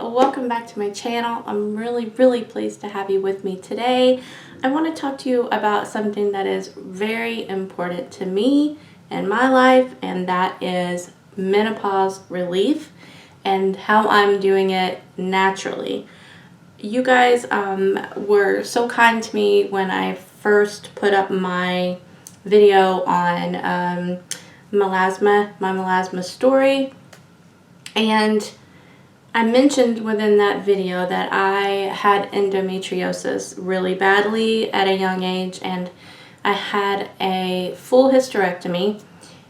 Welcome back to my channel. I'm really pleased to have you with me today. I want to talk to you about something that is very important to me and my life, and that is menopause relief and how I'm doing it naturally. You guys were so kind to me when I first put up my video on Melasma, my Melasma story, and I mentioned within that video that I had endometriosis really badly at a young age, and I had a full hysterectomy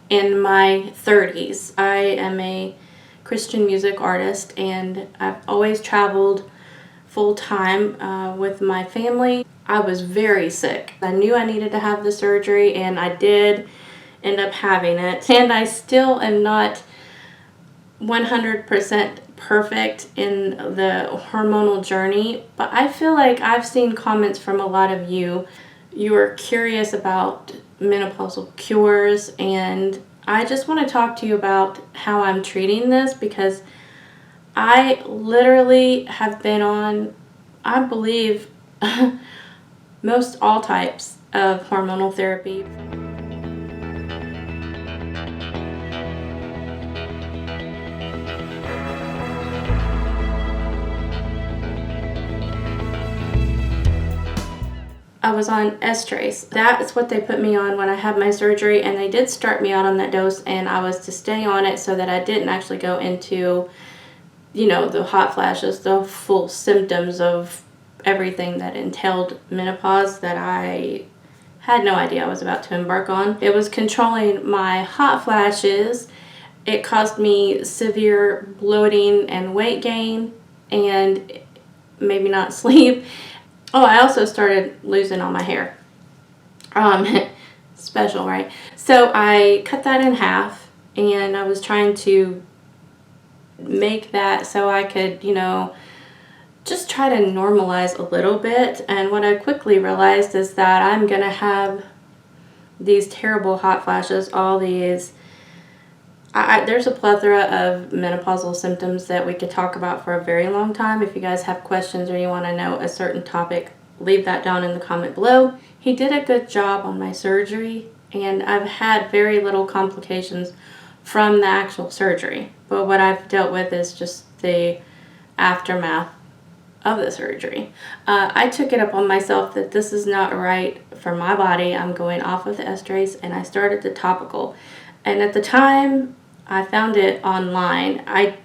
in my 30s. I am a Christian music artist, and I've always traveled full-time with my family. I was very sick. I knew I needed to have the surgery, and I did end up having it. And I still am not 100% perfect in the hormonal journey, but I feel like I've seen comments from a lot of you. You are curious about menopausal cures, and I just want to talk to you about how I'm treating this, because I literally have been on, I believe, most all types of hormonal therapy. I was on estrase. That is what they put me on when I had my surgery, and they did start me out on that dose, and I was to stay on it so that I didn't actually go into, you know, the hot flashes, the full symptoms of everything that entailed menopause that I had no idea I was about to embark on. It was controlling my hot flashes. It caused me severe bloating and weight gain, and maybe not sleep. Oh, I also started losing all my hair. Special, right? So I cut that in half, and I was trying to make that so I could, you know, just try to normalize a little bit. And what I quickly realized is that I'm gonna have these terrible hot flashes, all these. There's a plethora of menopausal symptoms that we could talk about for a very long time. If you guys have questions or you want to know a certain topic, leave that down in the comment below. He did a good job on my surgery, and I've had very little complications from the actual surgery. But what I've dealt with is just the aftermath of the surgery. I took it up on myself that this is not right for my body. I'm going off of the estrase, and I started the topical. And at the time, I found it online. I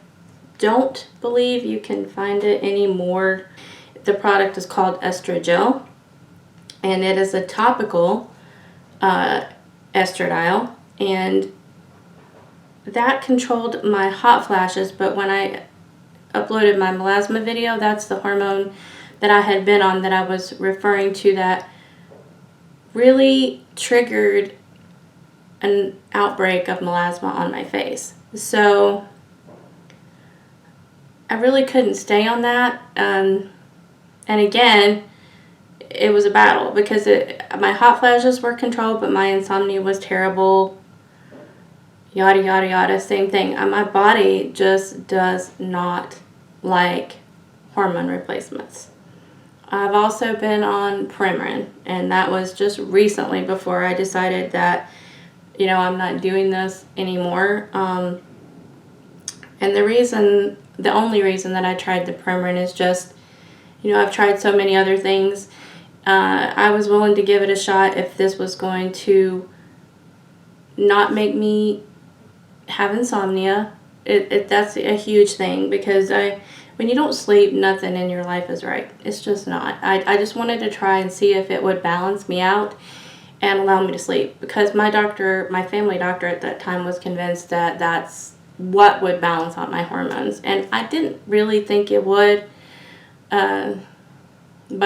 don't believe you can find it anymore. The product is called Estrogen, and it is a topical estradiol, and that controlled my hot flashes. But when I uploaded my melasma video, that's the hormone that I had been on that I was referring to that really triggered an outbreak of melasma on my face. So I really couldn't stay on that. And again, it was a battle because my hot flashes were controlled, but my insomnia was terrible. Yada, yada, yada, same thing. My body just does not like hormone replacements. I've also been on Premarin, and that was just recently before I decided that, you know, I'm not doing this anymore. And the only reason that I tried the Premarin is just, you know, I've tried so many other things. I was willing to give it a shot if this was going to not make me have insomnia. That's a huge thing, because when you don't sleep, nothing in your life is right. It's just not. I just wanted to try and see if it would balance me out and allow me to sleep, because my family doctor at that time was convinced that that's what would balance out my hormones, and I didn't really think it would, but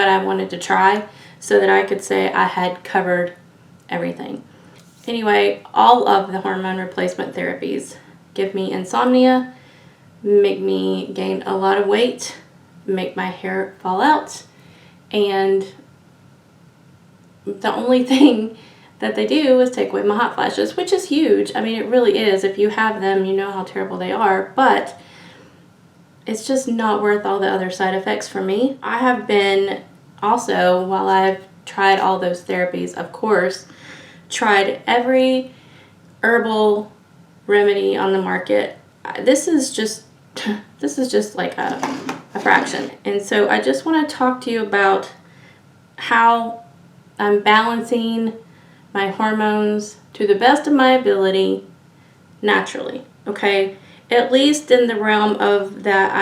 I wanted to try so that I could say I had covered everything. Anyway, all of the hormone replacement therapies give me insomnia, make me gain a lot of weight, make my hair fall out, and the only thing that they do is take away my hot flashes, which is huge. I mean, it really is. If you have them, you know how terrible they are. But it's just not worth all the other side effects for me. I have been also, while I've tried all those therapies, of course, tried every herbal remedy on the market. This is just like a fraction. And so I just want to talk to you about how I'm balancing my hormones to the best of my ability naturally, okay? At least in the realm of that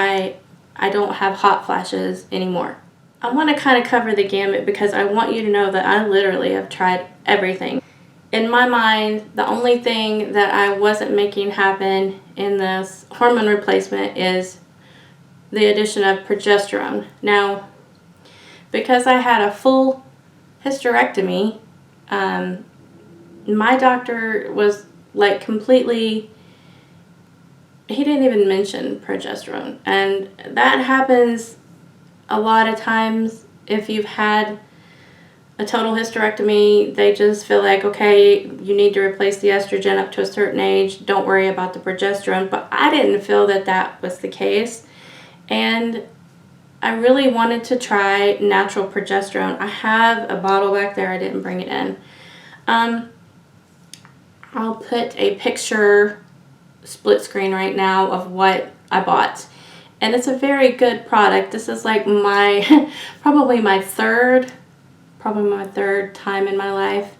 I don't have hot flashes anymore. I want to kind of cover the gamut because I want you to know that I literally have tried everything. In my mind, the only thing that I wasn't making happen in this hormone replacement is the addition of progesterone. Now, because I had a full hysterectomy, my doctor was like completely, he didn't even mention progesterone. And that happens a lot of times if you've had a total hysterectomy. They just feel like, okay, you need to replace the estrogen up to a certain age. Don't worry about the progesterone. But I didn't feel that that was the case. And I really wanted to try natural progesterone. I have a bottle back there. I didn't bring it in. I'll put a picture split screen right now of what I bought. And it's a very good product. This is like my, probably my third time in my life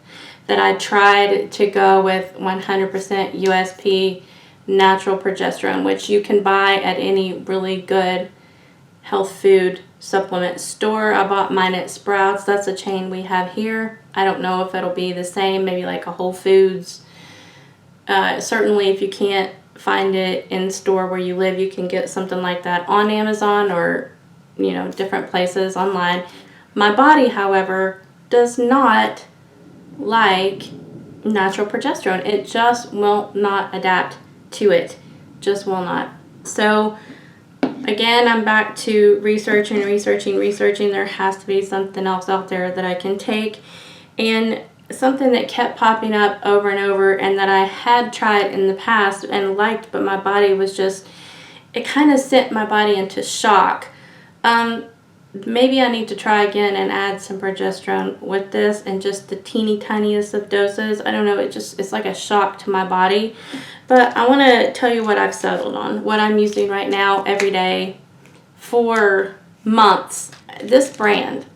that I tried to go with 100% USP natural progesterone, which you can buy at any really good health food supplement store. I bought mine at Sprouts. That's a chain we have here. I don't know if it'll be the same, maybe like a Whole Foods. Certainly if you can't find it in store where you live, you can get something like that on Amazon or, you know, different places online. My body, however, does not like natural progesterone. It just will not adapt to it. Just will not. So again, I'm back to researching. There has to be something else out there that I can take. And something that kept popping up over and over and that I had tried in the past and liked, but my body was just, it kind of sent my body into shock. Maybe I need to try again and add some progesterone with this and just the teeny tiniest of doses. I don't know, it's like a shock to my body. But I want to tell you what I've settled on, what I'm using right now every day for months. This brand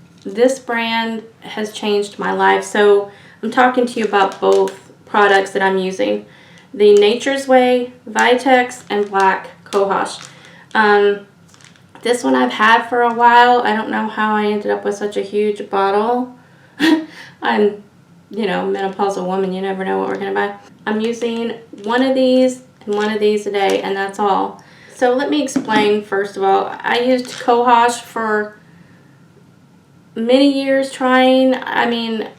has changed my life. So I'm talking to you about both products that I'm using. The Nature's Way, Vitex, and Black Cohosh. This one I've had for a while. I don't know how I ended up with such a huge bottle. I'm, you know, menopausal woman. You never know what we're going to buy. I'm using one of these and one of these a day, and that's all. So let me explain, first of all. I used Cohosh for many years trying. I mean,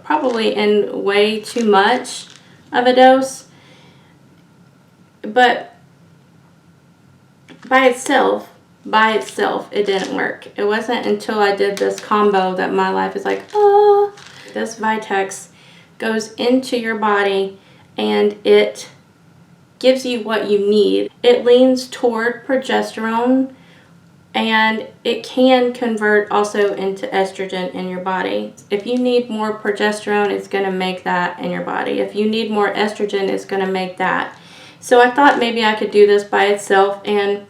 probably in way too much of a dose. But by itself, it didn't work. It wasn't until I did this combo that my life is like, oh. This Vitex goes into your body and it gives you what you need. It leans toward progesterone and it can convert also into estrogen in your body. If you need more progesterone, it's going to make that in your body. If you need more estrogen, it's going to make that. So I thought maybe I could do this by itself, and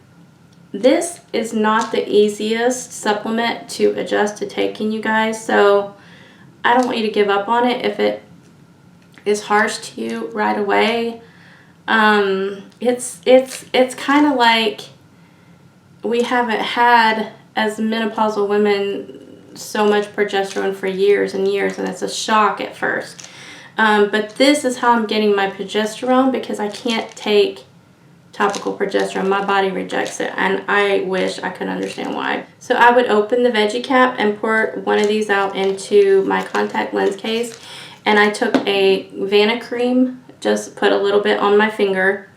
this is not the easiest supplement to adjust to taking, you guys. So I don't want you to give up on it if it is harsh to you right away. It's kind of like we haven't had, as menopausal women, so much progesterone for years and years, and it's a shock at first. But this is how I'm getting my progesterone, because I can't take topical progesterone. My body rejects it, and I wish I could understand why. So I would open the veggie cap and pour one of these out into my contact lens case, and I took a Vanna cream, just put a little bit on my finger,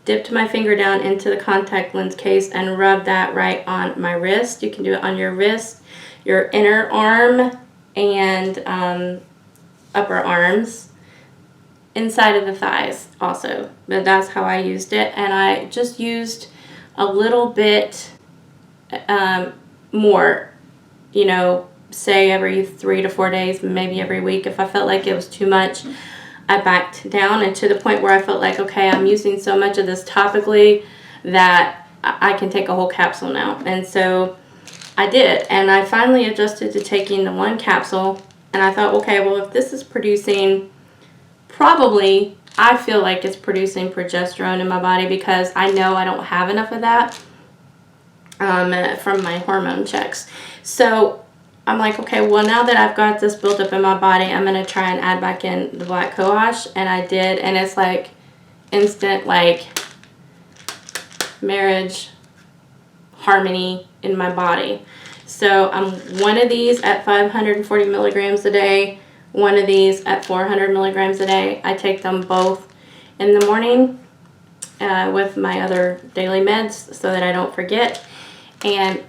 dipped my finger down into the contact lens case and rubbed that right on my wrist. You can do it on your wrist, your inner arm, and upper arms, inside of the thighs also. But that's how I used it, and I just used a little bit more, you know, say every 3 to 4 days, maybe every week. If I felt like it was too much, I backed down, and to the point where I felt like, okay, I'm using so much of this topically that I can take a whole capsule now. And so I did, and I finally adjusted to taking the 1 capsule, and I thought, okay, well, if this is producing, probably, I feel like it's producing progesterone in my body, because I know I don't have enough of that from my hormone checks. So I'm like, okay, well, now that I've got this built up in my body, I'm going to try and add back in the Black Cohosh, and I did, and it's like instant, like, marriage harmony in my body. So I'm one of these at 540 milligrams a day, one of these at 400 milligrams a day. I take them both in the morning with my other daily meds so that I don't forget, and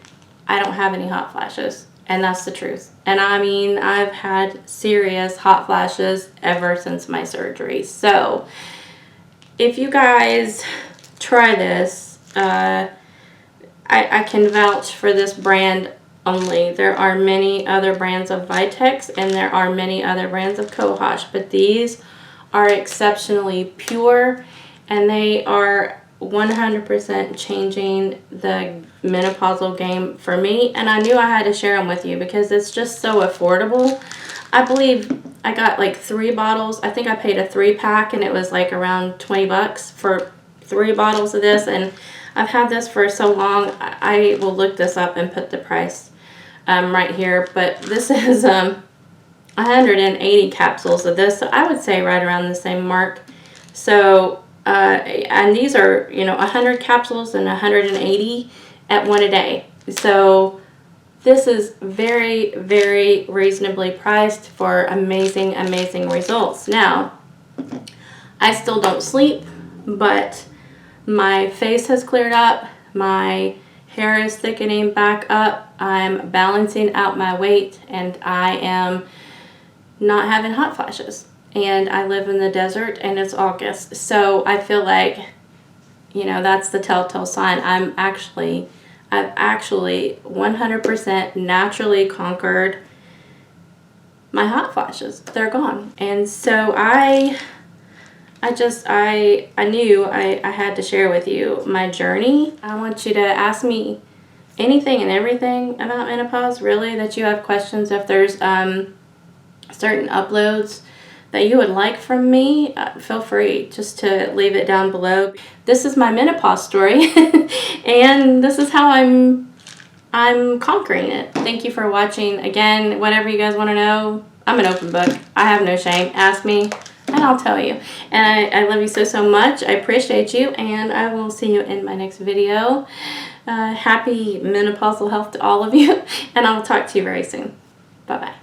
I don't have any hot flashes, and that's the truth. And I mean, I've had serious hot flashes ever since my surgery. So if you guys try this, I can vouch for this brand only. There are many other brands of Vitex, and there are many other brands of Cohosh, but these are exceptionally pure, and they are 100% changing the menopausal game for me. And I knew I had to share them with you because it's just so affordable. I believe I got like 3 bottles. I think I paid a 3-pack, and it was like around 20 bucks for 3 bottles of this. And I've had this for so long, I will look this up and put the price right here. But this is 180 capsules of this, so I would say right around the same mark. So and these are, you know, 100 capsules and 180 at 1 a day. So this is very, very reasonably priced for amazing, amazing results. Now, I still don't sleep, but my face has cleared up, my hair is thickening back up, I'm balancing out my weight, and I am not having hot flashes. And I live in the desert, and it's August, so I feel like, you know, that's the telltale sign. I've actually 100% naturally conquered my hot flashes. They're gone. And so I knew I had to share with you my journey. I want you to ask me anything and everything about menopause, really, that you have questions. If there's certain uploads that you would like from me, feel free just to leave it down below. This is my menopause story, and this is how I'm conquering it. Thank you for watching. Again, whatever you guys want to know, I'm an open book. I have no shame. Ask me, and I'll tell you. And I love you so, so much. I appreciate you, and I will see you in my next video. Happy menopausal health to all of you, and I'll talk to you very soon. Bye-bye.